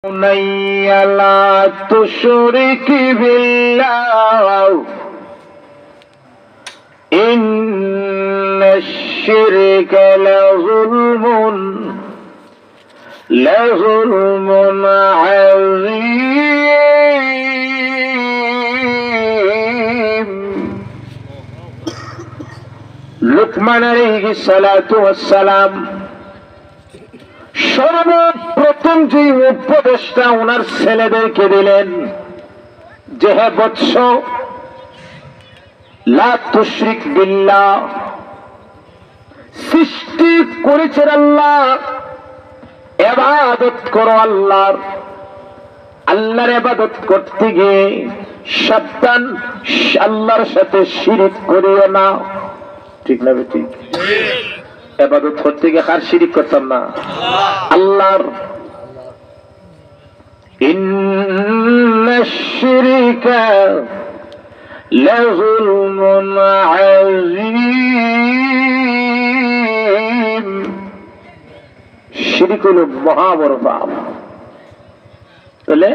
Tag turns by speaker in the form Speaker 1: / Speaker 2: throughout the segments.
Speaker 1: بني لا تشرك بالله إن الشرك لظلم عظيم لقمان আলাইহিস সালাতু ওয়াস সালাম সর্বপ্রথম যে উপদেশটা ওনার ছেলেদেরকে দিলেন যে হে বৎস লা তুশরিক বিল্লাহ, সৃষ্টি করেছেন আল্লাহ, ইবাদত করো আল্লাহর। আল্লাহর ইবাদত করতে গিয়ে সাবধান, আল্লাহর সাথে শিরিক করিও না। ঠিক না ঠিক? ইবাদত করতে গিয়ে কার শিরিক করতাম না? আল্লাহর। ইন্নাশ শিরকা লাযুলমুন আযীম, শিরিক হলো মহা বড় পাপ। তাহলে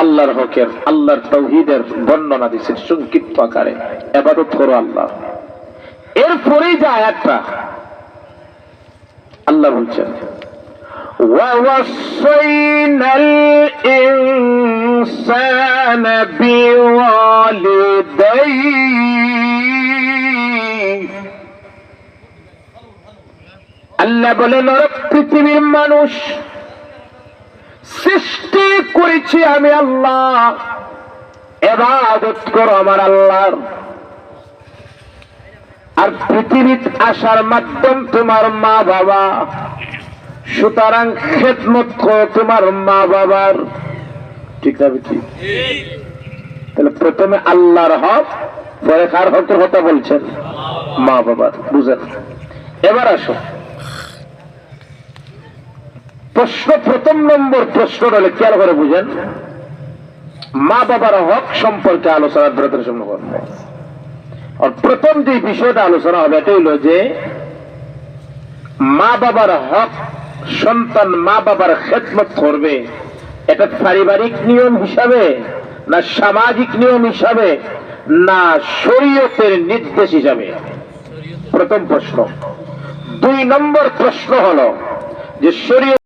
Speaker 1: আল্লাহর হকের, আল্লাহর তাওহীদের বর্ণনা দিচ্ছেন সংক্ষিপ্ত আকারে, ইবাদত করো আল্লাহ। এরপরেই যে আয়াতটা আল্লাহ বলছেন ওয়াসাইনাল ইনসানা বিওয়ালিদাইহি, আল্লাহ বলেন পৃথিবীর মানুষ সৃষ্টি করেছি আমি আল্লাহ, ইবাদত করো আমার আল্লাহর। আর পৃথিবীতে আসার মাধ্যম তোমার মা বাবা, সুতরাং খেদমত করো তোমার মা বাবার। ঠিক আছে? ঠিক। তাহলে প্রথমে আল্লাহর হক, পরে কার হকের কথা বলছেন? মা বাবার। বুঝেন? এবার আসো প্রশ্ন, প্রথম নম্বর প্রশ্ন হলে খেয়াল করে বুঝেন, মা বাবার হক সম্পর্কে আলোচনা ব্রতের সামনে করবো। আর প্রথম যে বিষয়টা আলোচনা হবে এটা হইল যে মা বাবার হক, সন্তান মা বাবার খেদমত করবে, এটা পারিবারিক নিয়ম হিসাবে না সামাজিক নিয়ম হিসাবে না শরীয়তের নির্দেশ হিসাবে? প্রথম প্রশ্ন। দুই নম্বর প্রশ্ন হলো যে শরীয়ত